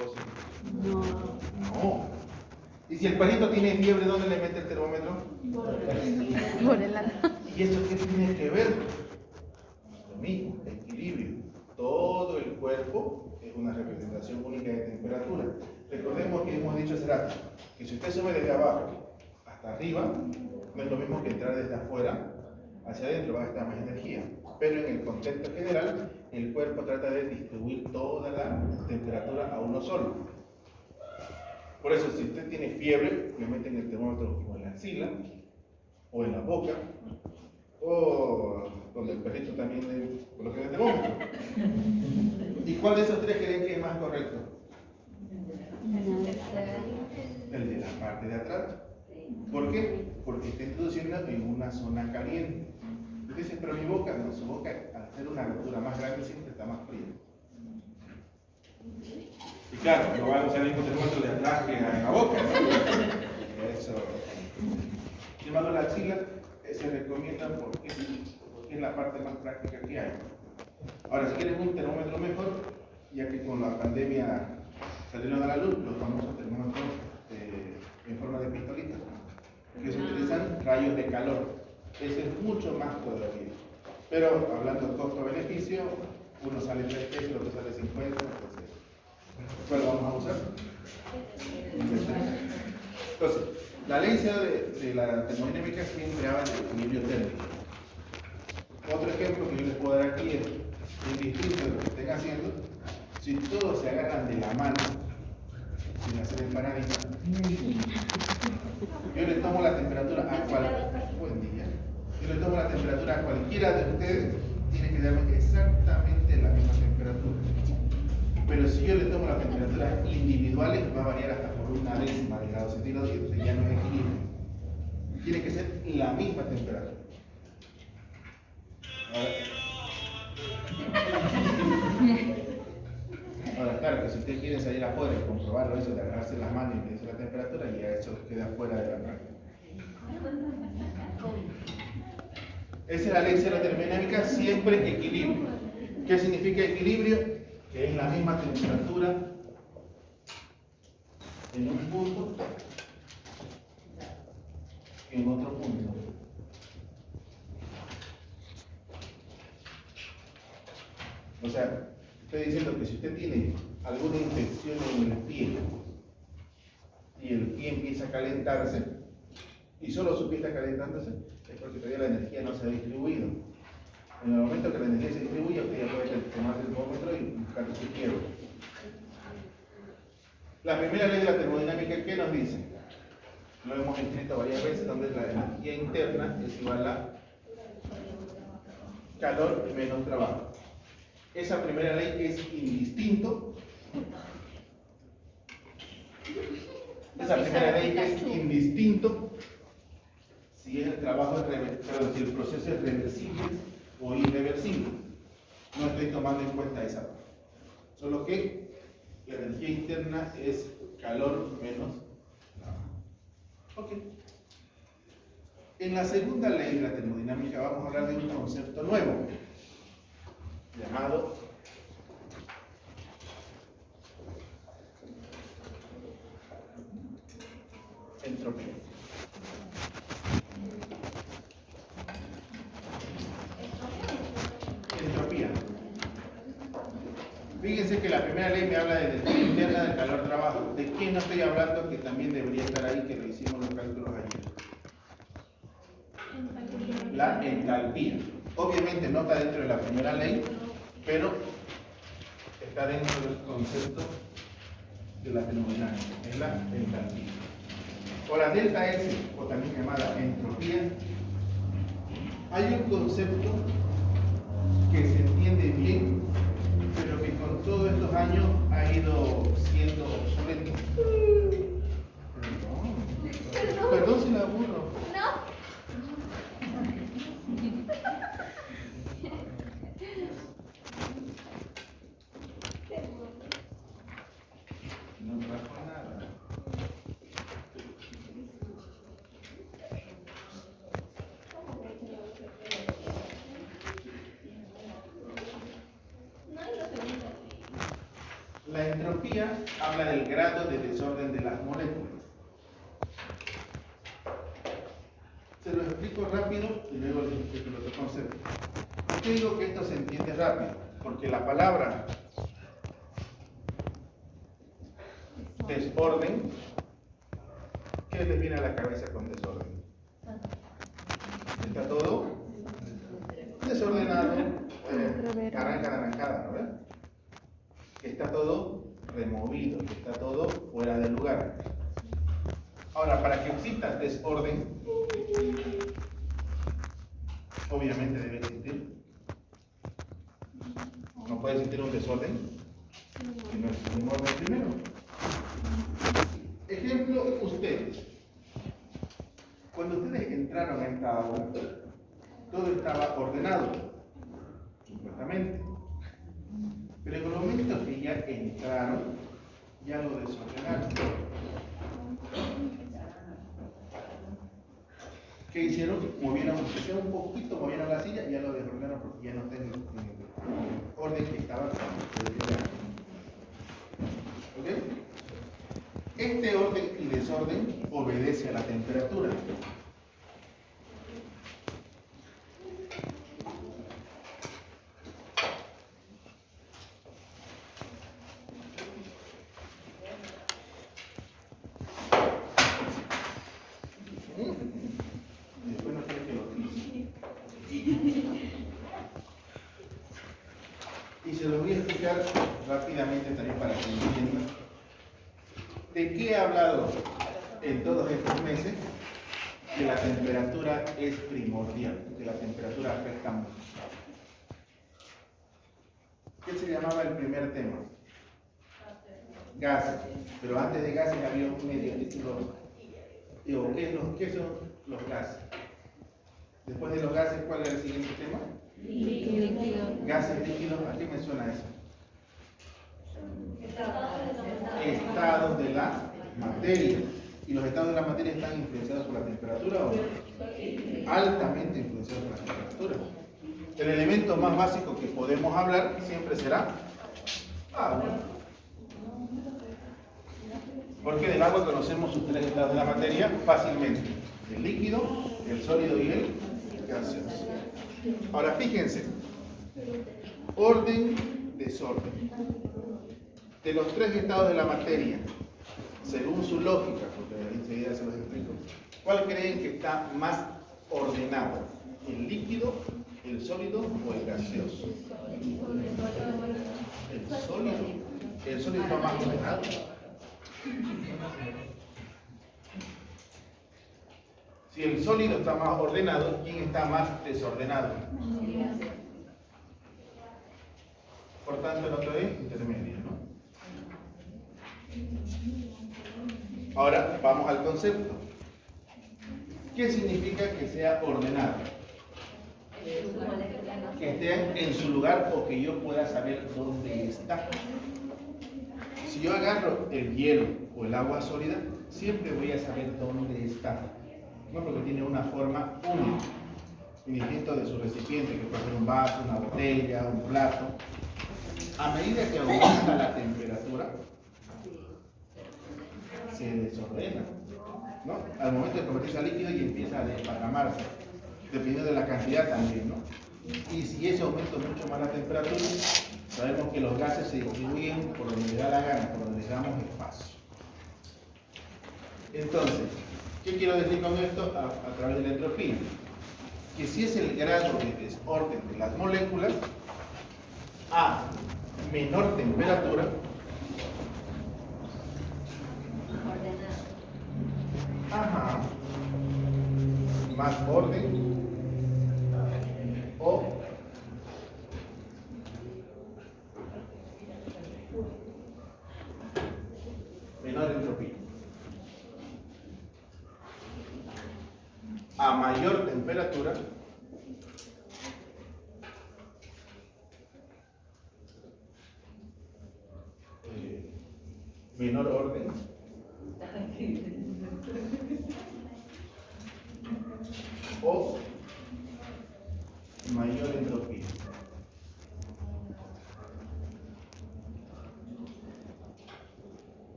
¿O sí? No. No. ¿Y si el perrito tiene fiebre, dónde le mete el termómetro? Por el ala. ¿Y eso qué tiene que ver? Lo mismo, equilibrio. Todo el cuerpo es una representación única de temperatura. Recordemos que hemos dicho hace rato que si usted sube desde abajo hasta arriba, no es lo mismo que entrar desde afuera hacia adentro, va a gastar más energía. Pero en el contexto general, el cuerpo trata de distribuir toda la temperatura a uno solo. Por eso, si usted tiene fiebre, le meten el termómetro o en la axila, o en la boca, o donde el perrito también le coloca el termómetro. ¿Y cuál de esos tres creen que es más correcto? El de la parte de atrás. ¿Por qué? Porque está introduciendo en una zona caliente. Usted dice, pero mi boca, no, su boca, al ser una abertura más grande, siempre está más fría. Y claro, no van a usar el mismo termómetro de atrás que en la boca, ¿no? Eso. Sin embargo, la axila se recomienda porque es la parte más práctica que hay. Ahora, si quieren un termómetro mejor, ya que con la pandemia salieron a la luz los famosos termómetros en forma de pistolita, que se utilizan rayos de calor. Ese es mucho más todavía. Pero hablando costo-beneficio, uno sale 3 pesos, otro sale 50, entonces, ¿cuál vamos a usar? Entonces, la ley de la termodinámica siempre habla del equilibrio térmico. Otro ejemplo que yo les puedo dar aquí es, indistinto de lo que estén haciendo, si todos se agarran de la mano, sin hacer empanadita, yo le tomo la temperatura a cualquiera de ustedes, tiene que darme exactamente la misma temperatura. Pero si yo le tomo las temperaturas individuales, va a variar hasta por 1/10 de grado centígrado y entonces ya no es equilibrio. Tiene que ser la misma temperatura. Ahora, claro, que si usted quiere salir afuera y comprobarlo, eso de agarrarse las manos y medirse la temperatura, ya eso queda fuera de la práctica. Esa es la ley de la termodinámica, siempre equilibrio. ¿Qué significa equilibrio? Que es la misma temperatura en un punto que en otro punto. O sea, estoy diciendo que si usted tiene alguna infección en el pie y el pie empieza a calentarse y solo su pie está calentándose, es porque todavía la energía no se ha distribuido. En el momento que la energía se distribuye, usted ya puede tomar el termómetro y buscar su fiebre. La primera ley de la termodinámica, ¿qué nos dice? Lo hemos escrito varias veces, donde la energía interna es igual a calor menos trabajo. Esa primera ley es indistinto. Esa primera ley es indistinto si el trabajo si el proceso es reversible o irreversible. No estoy tomando en cuenta esa parte. Solo que la energía interna es calor menos trabajo. Ok. En la segunda ley de la termodinámica vamos a hablar de un concepto nuevo llamado entropía. Entropía. Fíjense que la primera ley me habla de energía interna del calor-trabajo. ¿De qué no estoy hablando? Que también debería estar ahí, que lo hicimos los cálculos ayer. La entalpía. Obviamente no está dentro de la primera ley, pero está dentro del concepto de la termodinámica, es la entalpía. Ahora, delta S, o también llamada entropía, hay un concepto que se entiende bien, pero que con todos estos años ha ido siendo obsoleto. Perdón si la aburro. No trajo nada. La entropía entropía habla del grado de desorden de las moléculas. Se lo explico rápido y luego les explico el otro concepto. ¿Por qué digo que esto se entiende rápido? Porque la palabra desorden, ¿qué les viene a la cabeza con desorden? Está todo desordenado, naranja anaranjada, ¿no ves? Que está todo removido, que está todo fuera del lugar. Ahora, para que exista desorden, obviamente debe existir. No puede existir un desorden si no existe un orden primero. Ejemplo, ustedes. Cuando ustedes entraron a esta aula, todo estaba ordenado, supuestamente. Pero en el momento que ya entraron, ya lo desordenaron. ¿Qué hicieron? Movieron, un poquito, movieron la silla y ya lo desordenaron porque ya no está en el orden que estaba. ¿Ok? Este orden y desorden obedece a la temperatura. Después no quiero que lo utilice. Y se lo voy a explicar rápidamente también para que entiendan. ¿De qué he hablado en todos estos meses? Que la temperatura es primordial, que la temperatura afecta mucho. ¿Qué se llamaba el primer tema? Gases. Pero antes de gases había un medio título. Digo, ¿qué son los gases? Después de los gases, ¿cuál era el siguiente tema? Líquido. Gases líquidos, ¿a qué me suena eso? Estados de la materia. ¿Y los estados de la materia están influenciados por la temperatura o no? Altamente influenciados por la temperatura. El elemento más básico que podemos hablar siempre será agua. Porque del agua conocemos sus tres estados de la materia fácilmente: el líquido, el sólido y el gaseoso. Ahora fíjense, orden, desorden. De los tres estados de la materia, según su lógica, porque enseguida se los explico, ¿cuál creen que está más ordenado? ¿El líquido, el sólido o el gaseoso? El sólido. El sólido está más ordenado. Si el sólido está más ordenado, ¿quién está más desordenado? Por tanto, el otro es intermedio, ¿no? Ahora, vamos al concepto. ¿Qué significa que sea ordenado? Que esté en su lugar o que yo pueda saber dónde está. Si yo agarro el hielo o el agua sólida, siempre voy a saber dónde está. No, porque tiene una forma única, indistinto de su recipiente, que puede ser un vaso, una botella, un plato. A medida que aumenta la temperatura, se desordena, ¿no? Al momento de convertirse a líquido y empieza a desparramarse, dependiendo de la cantidad también, ¿no? Y si ese aumenta mucho más la temperatura, sabemos que los gases se distribuyen por donde les da la gana, por donde les damos espacio. Entonces, ¿qué quiero decir con esto? A través de la entropía. Que si es el grado de desorden de las moléculas, a menor temperatura, más orden o menor entropía. A mayor temperatura, menor orden o mayor entropía.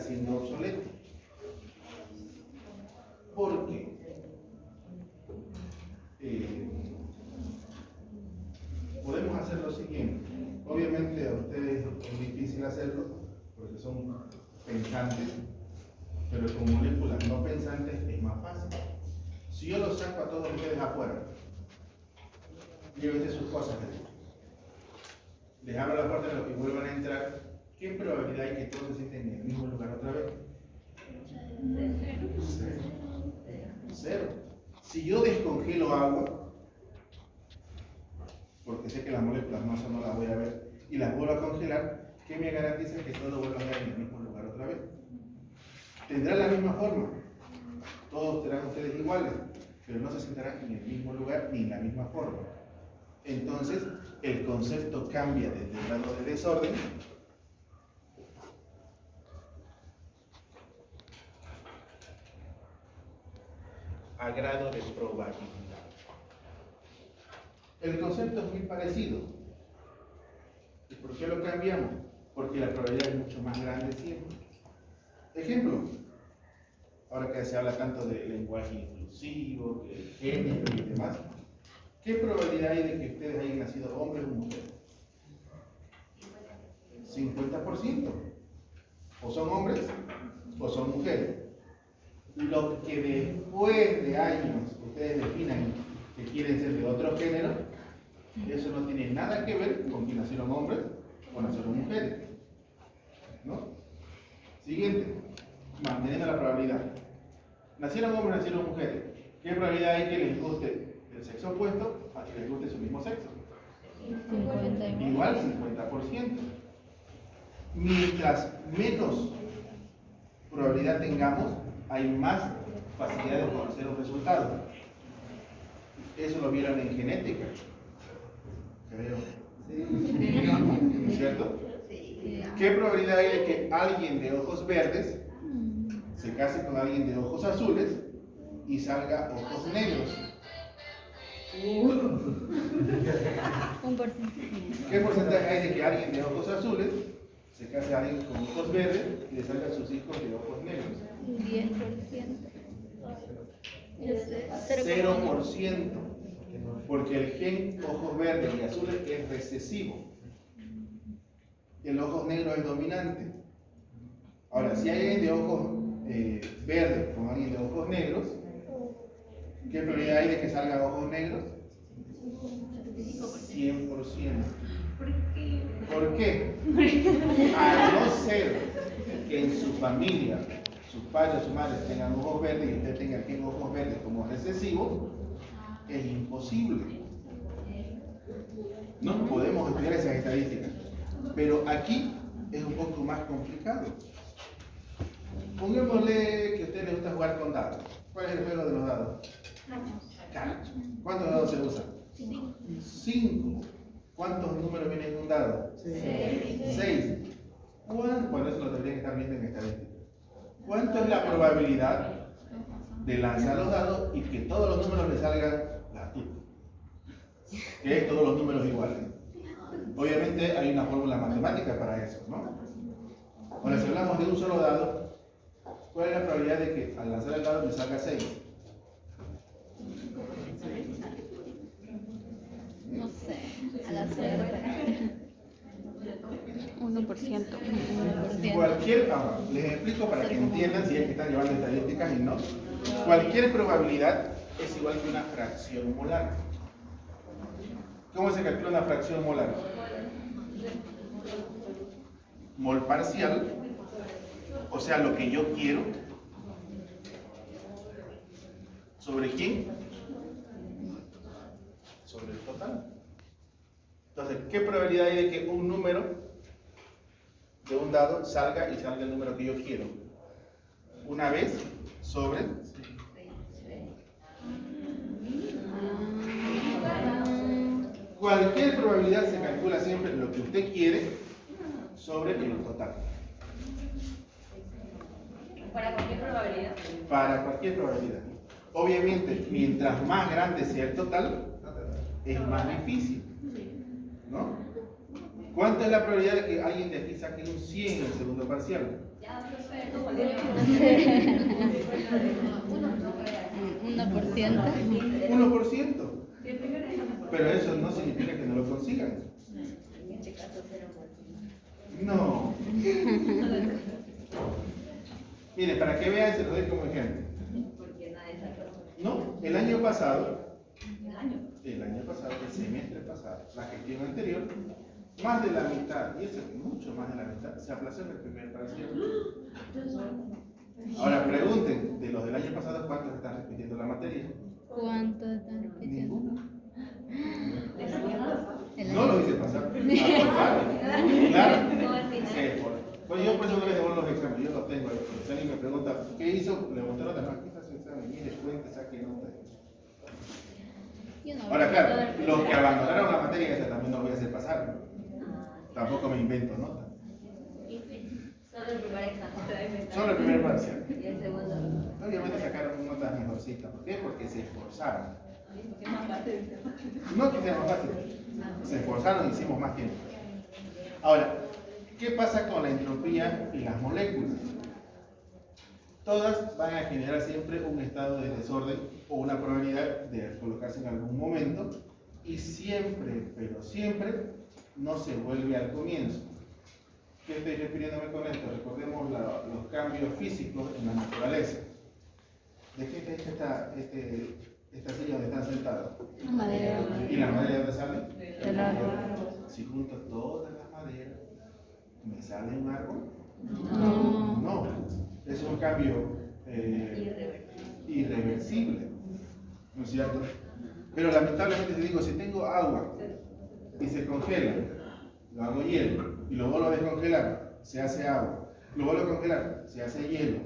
siendo obsoleto. ¿Por qué? Podemos hacer lo siguiente. Obviamente a ustedes es difícil hacerlo porque son pensantes, pero con moléculas no pensantes es más fácil. Si yo los saco a todos ustedes afuera, llévense sus cosas, les abro la puerta y vuelvan a entrar, ¿qué probabilidad hay que todos se sienten en el mismo lugar otra vez? Cero. Si yo descongelo agua, porque sé que las moléculas no las voy a ver, y las vuelvo a congelar, ¿qué me garantiza que todo vuelva a estar en el mismo lugar otra vez? Tendrá la misma forma, todos serán ustedes iguales, pero no se sentarán en el mismo lugar ni en la misma forma. Entonces, el concepto cambia desde el grado de desorden a grado de probabilidad. El concepto es muy parecido. ¿Y por qué lo cambiamos? Porque la probabilidad es mucho más grande siempre. Ejemplo, ahora que se habla tanto de lenguaje inclusivo, de género y demás, ¿qué probabilidad hay de que ustedes hayan nacido hombres o mujeres? 50%. O son hombres o son mujeres. Lo que después de años ustedes definan que quieren ser de otro género, eso no tiene nada que ver con que nacieron hombres o nacieron mujeres. ¿No? Siguiente, manteniendo la probabilidad. Nacieron hombres, nacieron mujeres. ¿Qué probabilidad hay que les guste el sexo opuesto a que les guste su mismo sexo? 50. Igual 50%. Mientras menos probabilidad tengamos, hay más facilidad de conocer un resultado. Eso lo vieron en genética, creo. ¿No es cierto? ¿Qué probabilidad hay de que alguien de ojos verdes se case con alguien de ojos azules y salga ojos negros? 1%. ¿Qué porcentaje hay de que alguien de ojos azules se case a alguien con ojos verdes y le salgan sus hijos de ojos negros? 10%. 0%. Porque el gen ojos verdes y azules es recesivo. El ojos negros es dominante. Ahora, si hay alguien de ojos verdes con alguien de ojos negros, ¿qué probabilidad hay de que salgan ojos negros? 100%. ¿Por qué? A no ser que en su familia, sus padres o sus madres tengan ojos verdes y usted tenga aquí ojos verdes como recesivo, es imposible. No podemos estudiar esas estadísticas. Pero aquí es un poco más complicado. Pongámosle que a usted le gusta jugar con dados. ¿Cuál es el juego de los dados? Cartas. ¿Cuántos dados se usan? 5. ¿Cuántos números vienen en un dado? 6. Bueno, eso lo tendrían que estar viendo en estadística. ¿Cuánto es la probabilidad de lanzar los dados y que todos los números le salgan la tuya? Que es todos los números iguales. Obviamente hay una fórmula matemática para eso, ¿no? Ahora, si hablamos de un solo dado, ¿cuál es la probabilidad de que al lanzar el dado me salga 6? No sé, a la suerte. 1%. Ahora, les explico para que entiendan si es que están llevando estadísticas y no. Cualquier probabilidad es igual que una fracción molar. ¿Cómo se calcula una fracción molar? Mol parcial, o sea, lo que yo quiero, ¿sobre quién? Sobre el total. Entonces, ¿qué probabilidad hay de que un número de un dado salga y salga el número que yo quiero? Una vez sobre cualquier probabilidad se calcula siempre lo que usted quiere sobre el total. ¿Para cualquier probabilidad? Para cualquier probabilidad. Obviamente, mientras más grande sea el total, es más difícil, ¿no? ¿Cuánta es la probabilidad de que alguien de aquí saque un 100 en el segundo parcial? Ya, profe, no, vale. 1%. 1%. Pero eso no significa que no lo consigan. En este caso, 0%. No. Mire, para que vean, se lo doy como ejemplo. Porque nadie sacó. No, el año pasado, El año. el semestre pasado, la gestión anterior, más de la mitad, y eso es mucho más de la mitad, se aplazó en el primer parcial. Ahora pregunten, de los del año pasado, ¿cuántos están repitiendo la materia? ¿Cuánto están repitiendo? Ninguno. El No año. lo hice pasar. Claro. No, al final. Sí, bueno, yo por eso no les devuelvo los exámenes, yo los tengo ahí. Si alguien me pregunta, ¿qué hizo? Le monté nota, aquí está su examen, mire, cuente, saque nota. Yo no Ahora, voy a claro, poder los que repasar. abandonaron la materia, esa también no voy a hacer pasar. Tampoco me invento nota. Solo el primer examen. Solo el primer parcial. Y el segundo. Obviamente sacaron notas mejorcitas. ¿Por qué? Porque se esforzaron. Porque es más fácil. No que sea más fácil. Se esforzaron y hicimos más tiempo. Ahora, ¿qué pasa con la entropía y las moléculas? Todas van a generar siempre un estado de desorden o una probabilidad de colocarse en algún momento y siempre, pero siempre, no se vuelve al comienzo. ¿Qué estoy refiriéndome con esto? Recordemos los cambios físicos en la naturaleza. ¿De qué está hecha esta silla donde están sentados? Madera. ¿Y la madera de dónde sale? Del árbol. Si junto todas las maderas, ¿me sale un árbol? No. No, es un cambio irreversible, ¿no es cierto? Pero lamentablemente te digo, si tengo agua y se congela, lo hago hielo y lo vuelvo a descongelar, se hace agua, lo vuelvo a congelar, se hace hielo,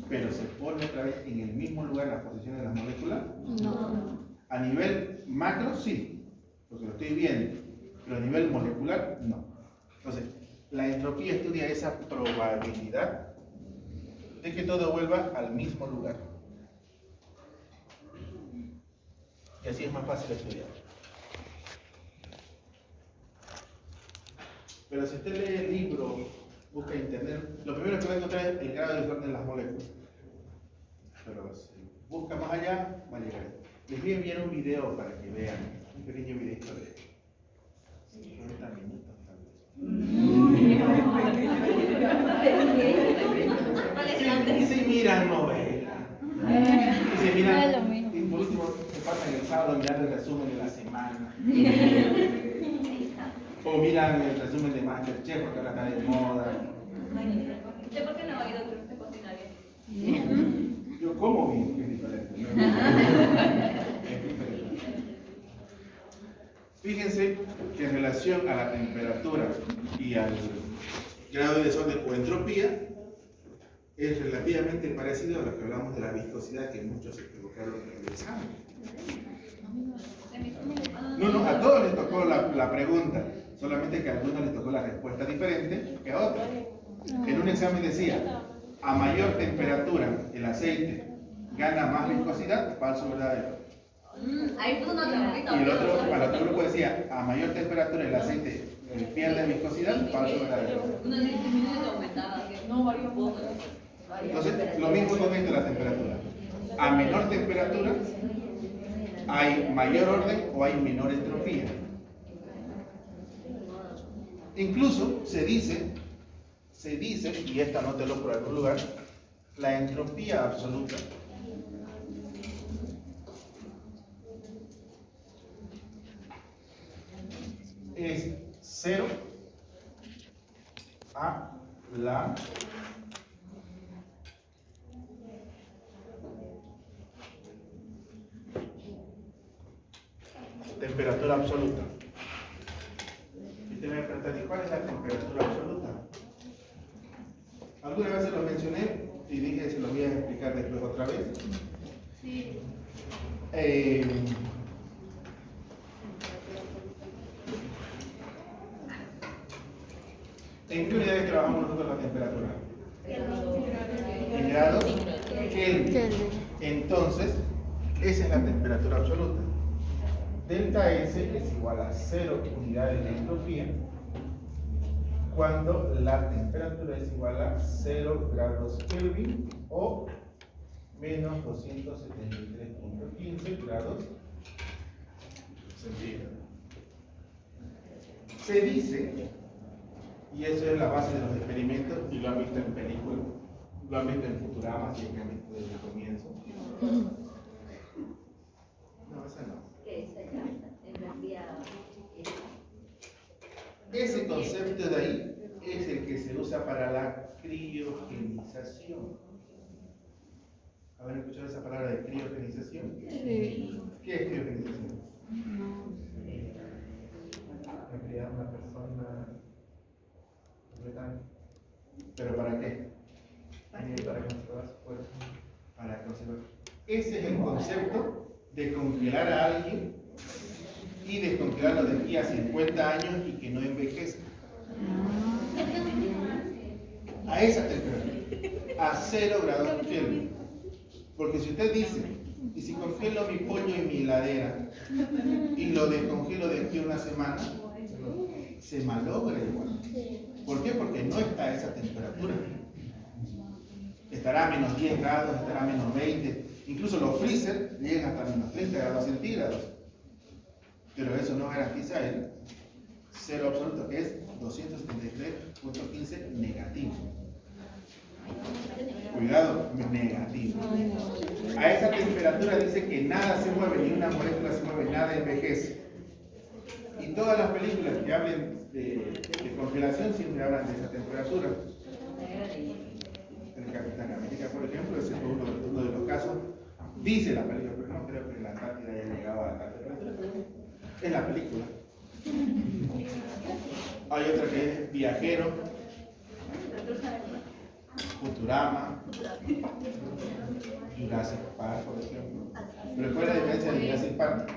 pero se pone otra vez en el mismo lugar las posiciones de las moléculas. No. A nivel macro sí, porque lo estoy viendo, pero a nivel molecular no. Entonces, la entropía estudia esa probabilidad de que todo vuelva al mismo lugar. Y así es más fácil estudiar. Pero si usted lee el libro, busca internet, lo primero que va a encontrar es el grado de desorden de las moléculas. Pero si busca más allá, va a llegar. Les voy a enviar un video para que vean, un pequeño videito de 50 minutos tal vez. Y se miran novelas. Y se No es lo miran, mismo. y por último, se pasan el sábado mirando el resumen de la semana. O miran el resumen de Masterchef porque ahora está de moda. ¿Usted por qué no ha ido que usted cocina bien? Yo como bien, que es diferente. Es diferente. Fíjense que en relación a la temperatura y al grado de desorden o entropía, es relativamente parecido a lo que hablamos de la viscosidad, que muchos se equivocaron en el examen. No, a todos les tocó la pregunta, solamente que a algunos les tocó la respuesta diferente que a otros. En un examen decía, a mayor temperatura el aceite gana más viscosidad, falso o verdadero. Ahí puso una trampita. Y el otro, al otro grupo decía, a mayor temperatura el aceite pierde viscosidad, falso o verdadero. Uno disminuye y aumentaba. No, varió poco. Entonces, lo mismo con esto de la temperatura. A menor temperatura hay mayor orden o hay menor entropía. Incluso se dice, y esta no te lo por algún lugar, la entropía absoluta es 0 a la temperatura absoluta. Y te voy a preguntar, ¿y cuál es la temperatura absoluta? Alguna vez se lo mencioné y dije que se lo voy a explicar después otra vez. Sí. ¿En qué unidades trabajamos nosotros la temperatura? En grados Kelvin. Entonces, esa es la temperatura absoluta. delta S es igual a 0 unidades de entropía cuando la temperatura es igual a 0 grados Kelvin o menos 273.15 grados centígrados. Se dice, y eso es la base de los experimentos, y lo han visto en películas, lo han visto en Futurama, si es que han visto desde el comienzo. No, esa no. Que esa ya entropía. Ese concepto de ahí es el que se usa para la criogenización. ¿Habrán escuchado esa palabra de criogenización? Sí. ¿Qué es criogenización? No. Enfriar una persona completamente ¿Pero para qué? para conservar su cuerpo. Para conservar. Ese es el concepto de congelar a alguien y descongelarlo de aquí a 50 años y que no envejezca. A esa temperatura, a 0 grados Kelvin. Porque si usted dice, y si congelo mi pollo en mi heladera y lo descongelo de aquí a una semana, se malogra igual. ¿Por qué? Porque no está a esa temperatura. Estará a menos 10 grados, estará a menos 20. Incluso los freezer llegan hasta menos 30 grados centígrados. Pero eso no garantiza el cero absoluto, que es 273.15 negativo. Cuidado, negativo. A esa temperatura dice que nada se mueve, ni una molécula se mueve, nada envejece. Y todas las películas que hablen de congelación siempre hablan de esa temperatura. El Capitán América, por ejemplo, ese fue uno de los casos. Dice la película, pero no creo que la Antártida haya llegado a tal temperatura. Es la película. Hay otra que es Viajero, Futurama, Jurassic Park, por ejemplo. Pero ¿cuál es la diferencia de Jurassic Park?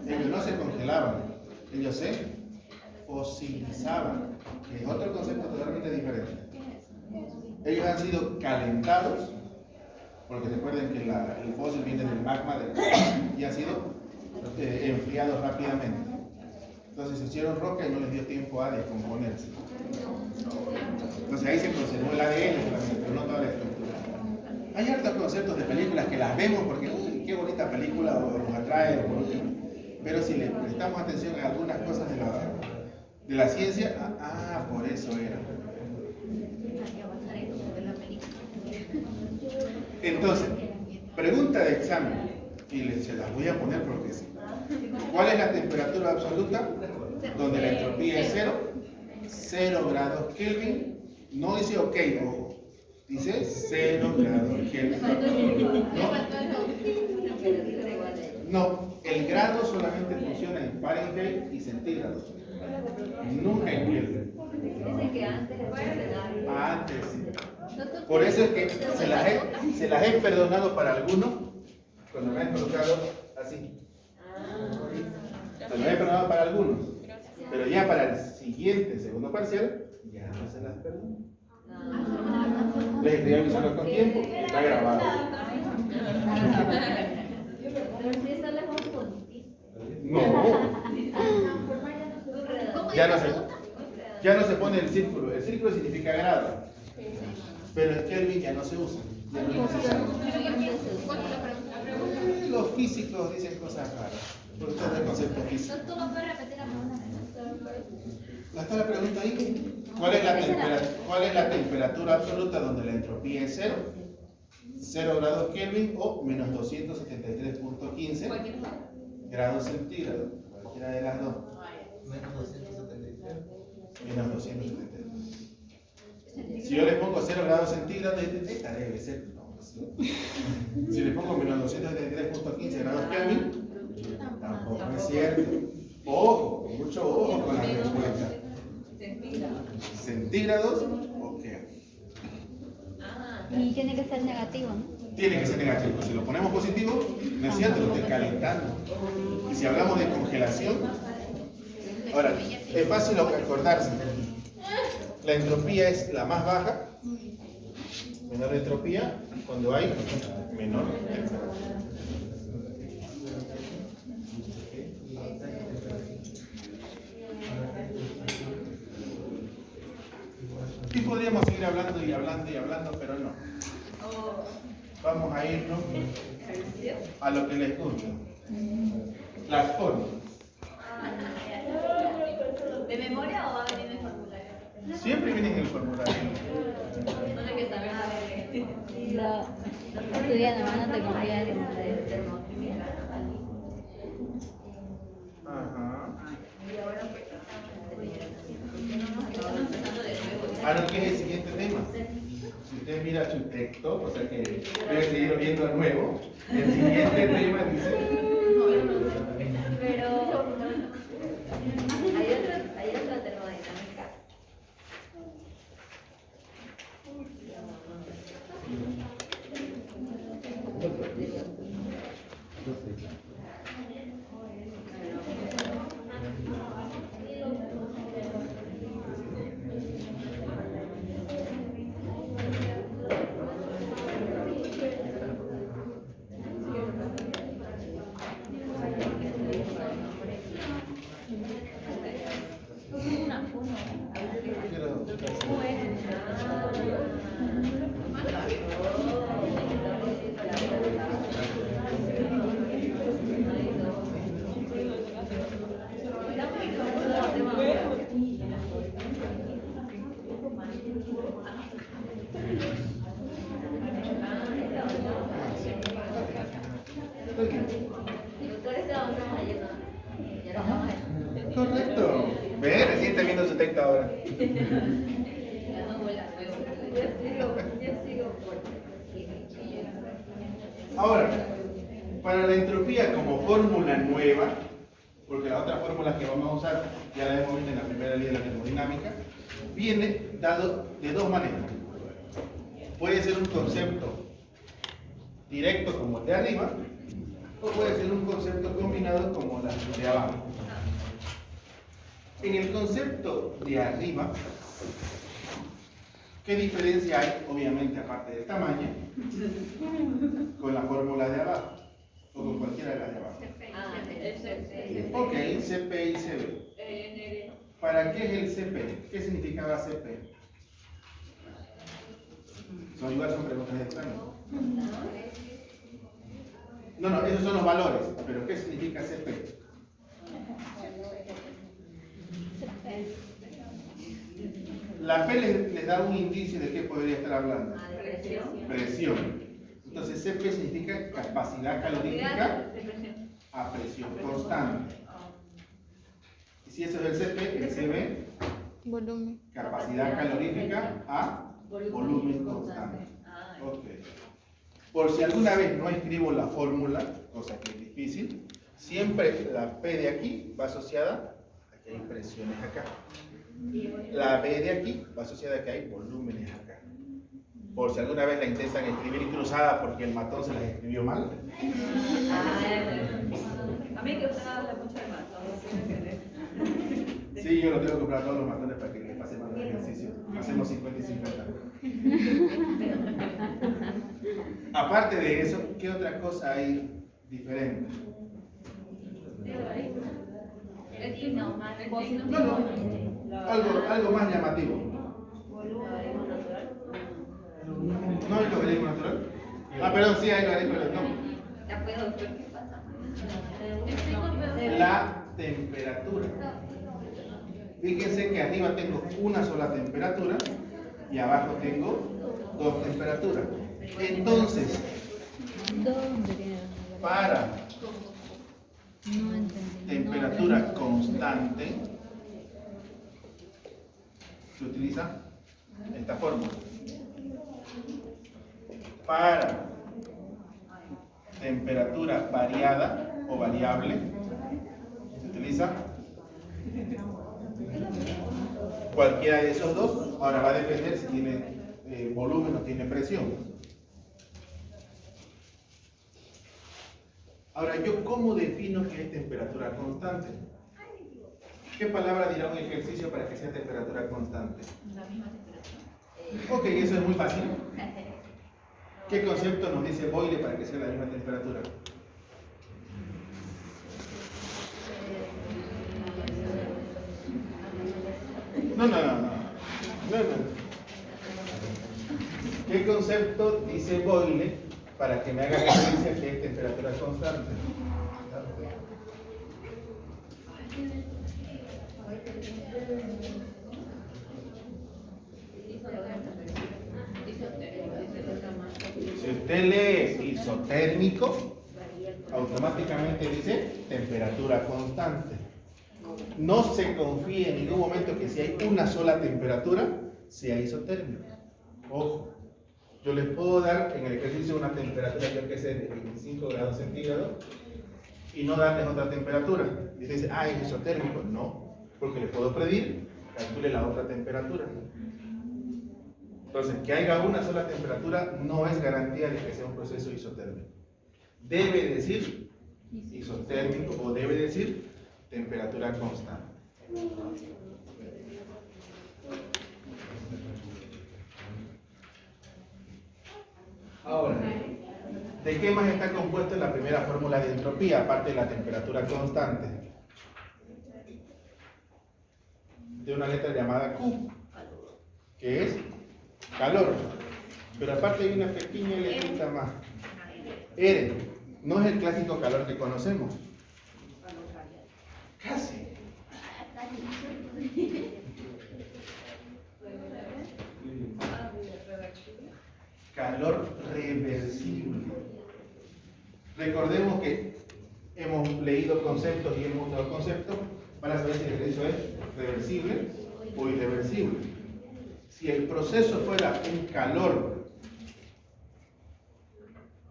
Ellos no se congelaban, ellos se fosilizaban, que es otro concepto totalmente diferente. Ellos han sido calentados, porque recuerden que el fósil viene del magma y han sido enfriados rápidamente. Entonces se hicieron roca y no les dio tiempo a descomponerse. Entonces ahí se conservó el ADN solamente, pero no toda la estructura. Hay hartos conceptos de películas que las vemos porque, uy, qué bonita película, o nos atrae, pero si le prestamos atención a algunas cosas de la ciencia, por eso era. Entonces, pregunta de examen, y se las voy a poner porque sí. ¿Cuál es la temperatura absoluta? Donde la entropía es 0, 0 grados Kelvin. No dice ok, ojo. Dice 0 grados Kelvin. No, el grado solamente funciona en Fahrenheit y centígrados. Nunca en Kelvin. Dicen que antes Antes sí. Por eso es que se las he perdonado para algunos cuando me han colocado así. Se las he perdonado para algunos. Pero ya para el siguiente segundo parcial, ya no se las perdono. Les estoy avisando con tiempo, está grabado. Pero si eso les vamos con No. Ya no se pone el círculo. El círculo significa grado. Pero el Kelvin ya no se usa. Ya no es necesario. Los físicos dicen cosas raras. Por todo el concepto físico. ¿Tú no puedes repetir la pregunta? ¿Está la pregunta ahí? ¿Cuál es la temperatura absoluta donde la entropía es 0? 0 grados Kelvin o menos 273.15 grados centígrados. Cualquiera de las dos. Menos 273. Menos 273. Si yo le pongo 0 grados centígrados, esta debe ser. No, ¿sí? Si le pongo menos 273.15 grados Kelvin, tampoco es cierto. Ojo, mucho ojo con la respuesta. ¿Centígrados o qué? Y tiene que ser negativo, ¿no? Tiene que ser negativo. Si lo ponemos positivo, no es cierto, lo estoy calentando. Y si hablamos de congelación, ahora, es fácil acordarse. La entropía es la más baja, menor entropía, cuando hay menor temperatura. Podríamos seguir hablando y hablando y hablando, pero no. O Vamos a irnos ejercicio. a lo que les gusta. Las fórmulas. ¿De memoria o va a venir en el formulario? Siempre vienen en el formulario. No hay que saber nada de Lo estudian, hermano, te conviene. Ajá. Y ahora pues estamos empezando de nuevo. Ahora, ¿qué es el siguiente tema? Si usted mira su texto, o sea que debe seguir viendo de nuevo, el siguiente tema dice... Pero hay otra termodinámica. Correcto. Ve, recién está viendo su texto ahora. Ahora, para la entropía como fórmula nueva, porque las otras fórmulas que vamos a usar ya las hemos visto en la primera ley de la termodinámica, viene dado de dos maneras. Puede ser un concepto directo como el de arriba, o puede ser un concepto combinado como el de abajo. En el concepto de arriba, ¿qué diferencia hay? Obviamente, aparte del tamaño, con la fórmula de abajo, o con cualquiera de las de abajo. Ok, CP y CB. ¿Para qué es el CP? ¿Qué significaba CP? Igual son preguntas de examen. No, esos son los valores, pero ¿qué significa CP? La P les da un indicio de qué podría estar hablando. Presión. Entonces CP significa capacidad calorífica a presión constante. Y si eso es el CP, el CB, Volumen. capacidad calorífica a volumen constante. Ok. Por si alguna vez no escribo la fórmula, cosa que es difícil, siempre la P de aquí va asociada a que hay presiones acá. La B de aquí va asociada a que hay volúmenes acá. Por si alguna vez la intentan escribir cruzada porque el matón se las escribió mal. A mí que usted habla mucho de matón. Sí, yo lo tengo que comprar a todos los matones para que les pase mal el ejercicio. Hacemos 50 y 50. Aparte de eso, ¿qué otra cosa hay diferente? Algo más llamativo. ¿No hay logaritmo natural? Ah, perdón, sí hay logaritmo natural. No. La temperatura. Fíjense que arriba tengo una sola temperatura y abajo tengo dos temperaturas. Entonces, ¿Dónde tiene? para No entendí. temperatura constante se utiliza esta fórmula. Para temperatura variada o variable se utiliza cualquiera de esos dos. Ahora va a depender si tiene volumen o tiene presión. Ahora, ¿yo cómo defino que es temperatura constante? ¿Qué palabra dirá un ejercicio para que sea temperatura constante? La misma temperatura. Ok, eso es muy fácil. ¿Qué concepto nos dice Boyle para que sea la misma temperatura? No. ¿Qué concepto dice Boyle para que me haga referencia a que es temperatura constante? Si usted lee isotérmico, automáticamente dice temperatura constante. No se confíe en ningún momento que si hay una sola temperatura, sea isotérmico. Ojo, yo les puedo dar en el ejercicio una temperatura, yo que sé, de 25 grados centígrados y no darles otra temperatura. Y usted dice, es isotérmico. No, porque le puedo pedir, calcule la otra temperatura. Entonces, que haya una sola temperatura no es garantía de que sea un proceso isotérmico. Debe decir isotérmico o debe decir temperatura constante. Ahora, ¿de qué más está compuesta la primera fórmula de entropía, aparte de la temperatura constante? De una letra llamada Q, que es calor. Pero aparte hay una pequeña letrita más. R, no es el clásico calor que conocemos. Casi. Calor reversible. Recordemos que hemos leído conceptos y hemos usado conceptos para saber si el ejercicio es reversible o irreversible. Si el proceso fuera un calor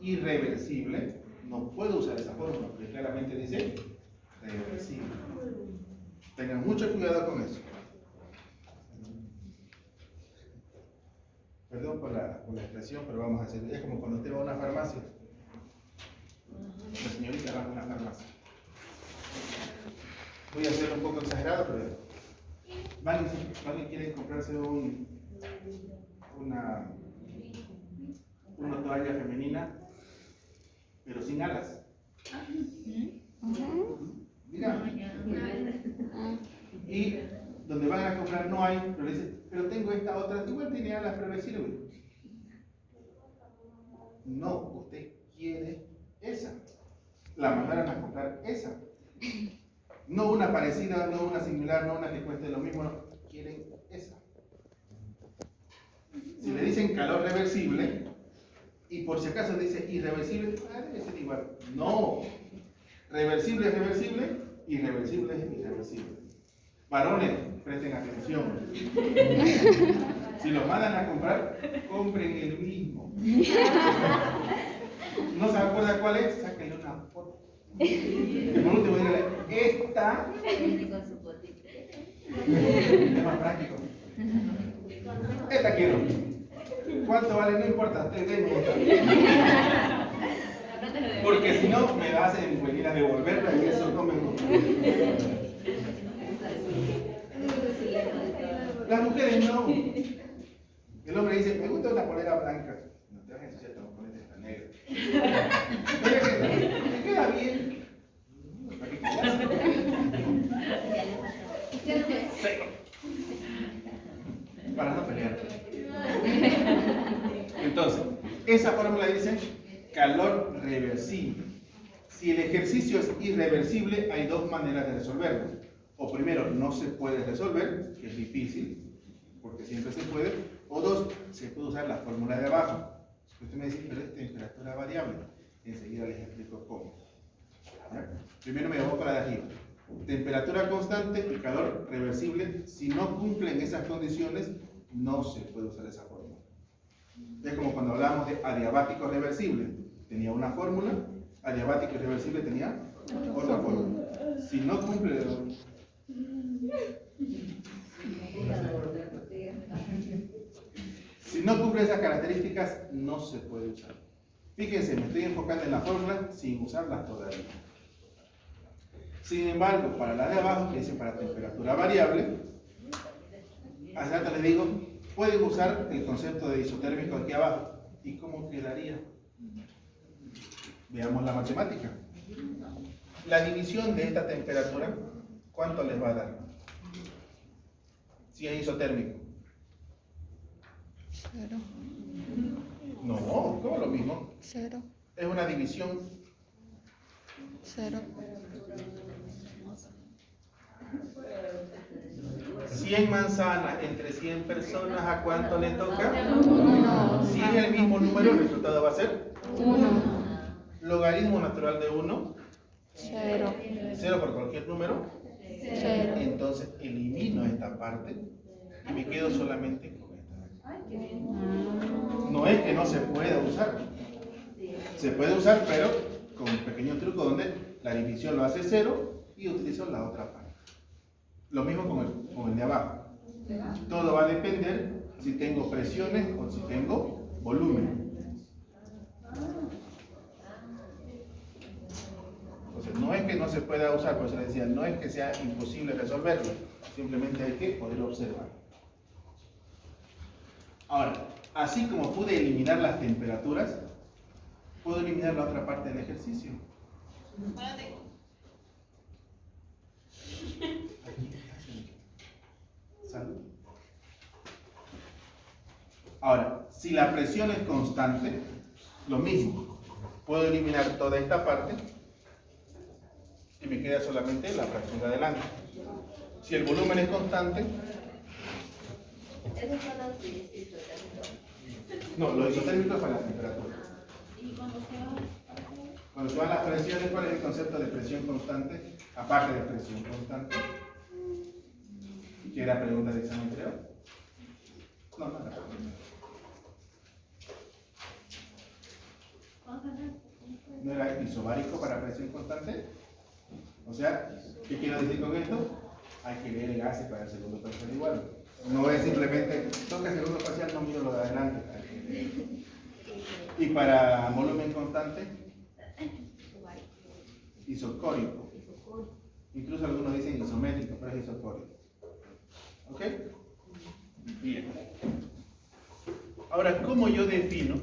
irreversible, no puedo usar esa fórmula, porque claramente dice reversible. Tengan mucho cuidado con eso. Perdón por la expresión, pero vamos a hacer. Es como cuando usted va a una farmacia. La señorita va a una farmacia. Voy a ser un poco exagerado, pero ¿alguien quiere comprarse una toalla femenina, pero sin alas? Mira. Y donde van a comprar no hay, pero le dicen, pero tengo esta otra, igual tiene alas, pero le sirve. No, usted quiere esa. La mandaron a comprar esa. No una parecida, no una similar, no una que cueste lo mismo, no. Quieren esa. Si le dicen calor reversible, y por si acaso dice irreversible, debe ser igual. No. Reversible es reversible, irreversible es irreversible. Varones, presten atención. Si los mandan a comprar, compren el mismo. ¿No se acuerda cuál es? Sáquenle una foto. Y por último, díganle, esta es más práctico. Esta quiero. ¿Cuánto vale? No importa, usted denme esta. Porque si no, me hacen venir a devolverla y eso no me gusta. Las mujeres no. El hombre dice, me gusta una polera blanca. No te vas a ensuciar, te vas a poner esta negra. Me queda bien. ¿Para qué quieras? Seco. Para no pelear. Entonces, esa fórmula dice calor reversible. Si el ejercicio es irreversible, hay dos maneras de resolverlo. O primero, no se puede resolver, que es difícil, porque siempre se puede. O dos, se puede usar la fórmula de abajo. Usted me dice, pero es temperatura variable. Enseguida les explico cómo. Primero me voy para de arriba. Temperatura constante y calor reversible. Si no cumplen esas condiciones, no se puede usar esa fórmula. Es como cuando hablábamos de adiabático reversible. Tenía una fórmula, adiabático y reversible tenía otra fórmula. Si no cumple esas características, no se puede usar. Fíjense, me estoy enfocando en la fórmula sin usarlas todavía. Sin embargo, para la de abajo, que dice para temperatura variable, hacia atrás les digo, pueden usar el concepto de isotérmico aquí abajo. ¿Y cómo quedaría? Veamos la matemática. La división de esta temperatura, ¿cuánto les va a dar? Si es isotérmico. 0. No, ¿cómo lo mismo? 0. Es una división. 0. 100 manzanas entre 100 personas, ¿a cuánto le toca? 1. Si es el mismo número, el resultado va a ser 1. logaritmo natural de 1, 0. 0 por cualquier número. 0. Entonces elimino esta parte y me quedo solamente con esta. No es que no se pueda usar. Se puede usar, pero con un pequeño truco donde la división lo hace 0 y utilizo la otra parte. Lo mismo con el de abajo. Todo va a depender si tengo presiones o si tengo volumen. Entonces, no es que no se pueda usar, por eso les decía, no es que sea imposible resolverlo, simplemente hay que poder observar. Ahora, así como pude eliminar las temperaturas, puedo eliminar la otra parte del ejercicio. Salud. Ahora, si la presión es constante, lo mismo. Puedo eliminar toda esta parte y me queda solamente la fracción de adelante. Si el volumen es constante, Esos son los isotérmicos. no, lo isotérmico es para la temperatura. ¿Y cuando se va? Cuando se van las presiones, ¿cuál es el concepto de presión constante? Aparte de presión constante. ¿Qué era pregunta de examen, creo? No, no era pregunta. ¿No era isobárico para presión constante? O sea, ¿qué quiero decir con esto? Hay que leer el gases para el segundo parcial igual. No es simplemente, toca el segundo parcial, no miro lo de adelante. Hay que leer. Y para volumen constante, isocórico. Incluso algunos dicen isométrico, pero es isocórico. ¿Ok? Bien. Ahora, ¿cómo yo defino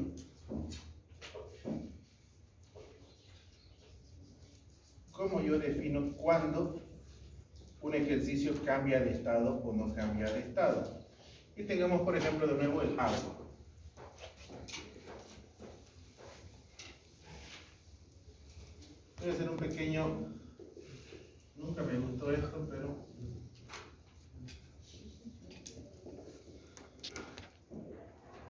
cuándo un ejercicio cambia de estado o no cambia de estado? Y tengamos, por ejemplo, de nuevo el agua. Voy a hacer un pequeño... Nunca me gustó esto, pero